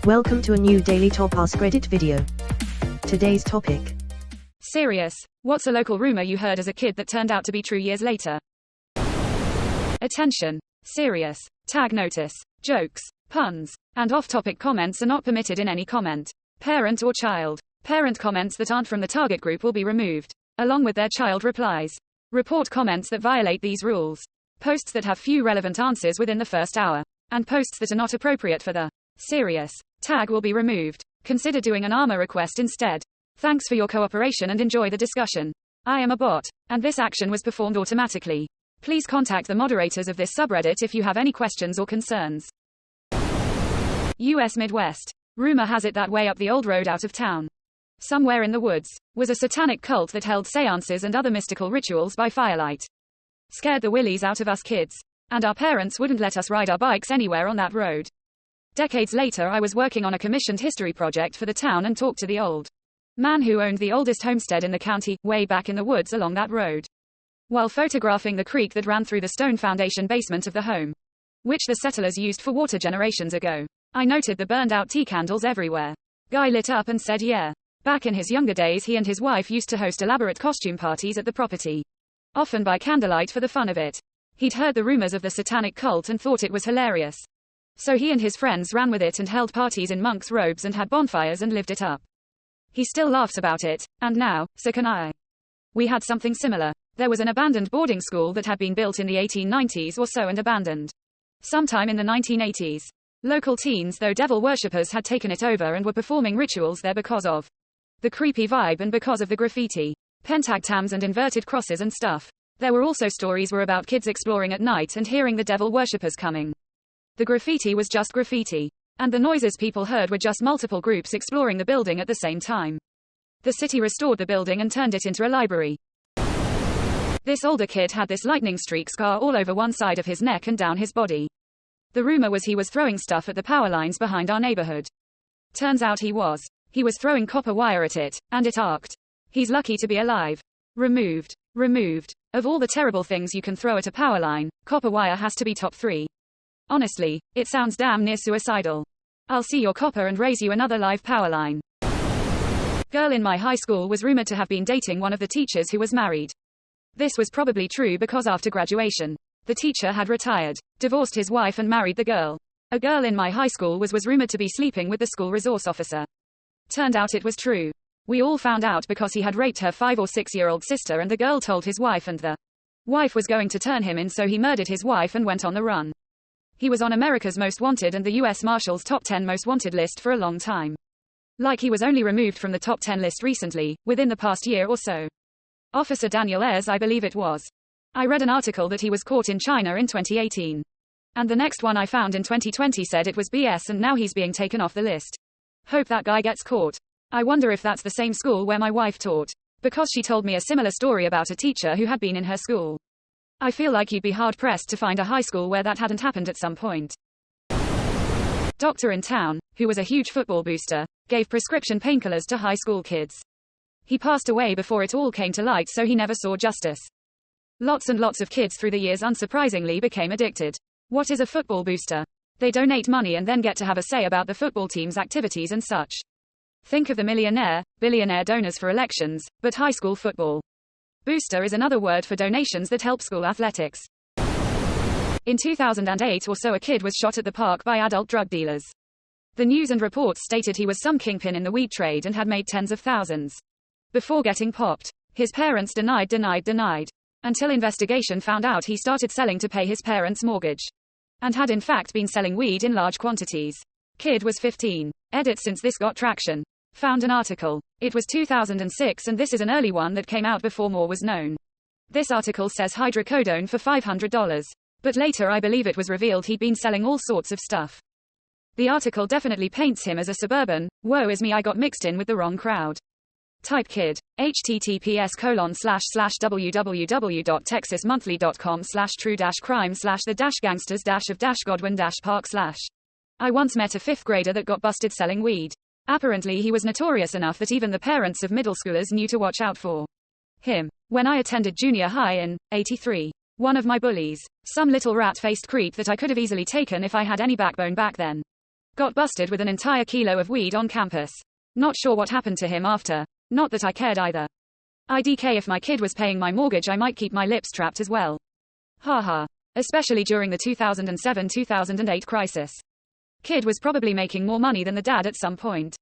Welcome to a new daily top AskReddit video. Today's topic. Serious. What's a local rumor you heard as a kid that turned out to be true years later? Attention. Serious. Tag notice. Jokes, puns, and off-topic comments are not permitted in any comment. Parent or child. Parent comments that aren't from the target group will be removed, along with their child replies. Report comments that violate these rules. Posts that have few relevant answers within the first hour. And posts that are not appropriate for the serious tag will be removed. Consider doing an ARMA request instead. Thanks for your cooperation and enjoy the discussion. I am a bot, and this action was performed automatically. Please contact the moderators of this subreddit if you have any questions or concerns. US Midwest. Rumor has it that way up the old road out of town, somewhere in the woods, was a satanic cult that held seances and other mystical rituals by firelight. Scared the willies out of us kids. And our parents wouldn't let us ride our bikes anywhere on that road. Decades later, I was working on a commissioned history project for the town and talked to the old man who owned the oldest homestead in the county, way back in the woods along that road. While photographing the creek that ran through the stone foundation basement of the home, which the settlers used for water generations ago, I noted the burned out tea candles everywhere. Guy lit up and said yeah. Back in his younger days, he and his wife used to host elaborate costume parties at the property, often by candlelight for the fun of it. He'd heard the rumors of the satanic cult and thought it was hilarious. So he and his friends ran with it and held parties in monks' robes and had bonfires and lived it up. He still laughs about it, and now, so can I. We had something similar. There was an abandoned boarding school that had been built in the 1890s or so and abandoned sometime in the 1980s. Local teens, though devil worshippers, had taken it over and were performing rituals there because of the creepy vibe and because of the graffiti, pentagrams and inverted crosses and stuff. There were also stories about kids exploring at night and hearing the devil worshippers coming. The graffiti was just graffiti. And the noises people heard were just multiple groups exploring the building at the same time. The city restored the building and turned it into a library. This older kid had this lightning streak scar all over one side of his neck and down his body. The rumor was he was throwing stuff at the power lines behind our neighborhood. Turns out he was. He was throwing copper wire at it, and it arced. He's lucky to be alive. Removed. Of all the terrible things you can throw at a power line, copper wire has to be top 3. Honestly, it sounds damn near suicidal. I'll see your copper and raise you another live power line. Girl in my high school was rumored to have been dating one of the teachers who was married. This was probably true because after graduation, the teacher had retired, divorced his wife and married the girl. A girl in my high school was rumored to be sleeping with the school resource officer. Turned out it was true. We all found out because he had raped her 5 or 6-year-old sister and the girl told his wife and the wife was going to turn him in, so he murdered his wife and went on the run. He was on America's Most Wanted and the U.S. Marshals Top 10 Most Wanted list for a long time. Like he was only removed from the top 10 list recently, within the past year or so. Officer Daniel Ayers, I believe it was. I read an article that he was caught in China in 2018. And the next one I found in 2020 said it was BS and now he's being taken off the list. Hope that guy gets caught. I wonder if that's the same school where my wife taught, because she told me a similar story about a teacher who had been in her school. I feel like you'd be hard-pressed to find a high school where that hadn't happened at some point. Doctor in town, who was a huge football booster, gave prescription painkillers to high school kids. He passed away before it all came to light, so he never saw justice. Lots and lots of kids through the years unsurprisingly became addicted. What is a football booster? They donate money and then get to have a say about the football team's activities and such. Think of the billionaire donors for elections, but high school football. Booster is another word for donations that help school athletics. In 2008 or so, a kid was shot at the park by adult drug dealers. The news and reports stated he was some kingpin in the weed trade and had made tens of thousands before getting popped. His parents denied, until investigation found out he started selling to pay his parents' mortgage, and had in fact been selling weed in large quantities. Kid was 15. Edit: since this got traction. Found an article. It was 2006 and this is an early one that came out before more was known. This article says hydrocodone for $500. But later I believe it was revealed he'd been selling all sorts of stuff. The article definitely paints him as a suburban, woe is me, I got mixed in with the wrong crowd type kid. https://www.texasmonthly.com/true-crime/the-gangsters-of-Godwin-Park/ I once met a 5th grader that got busted selling weed. Apparently he was notorious enough that even the parents of middle schoolers knew to watch out for him. When I attended junior high in 83, one of my bullies, some little rat-faced creep that I could have easily taken if I had any backbone back then, Got busted with an entire kilo of weed on campus. Not sure what happened to him after. Not that I cared either. IDK, if my kid was paying my mortgage, I might keep my lips trapped as well. Haha. Especially during the 2007-2008 crisis. Kid was probably making more money than the dad at some point.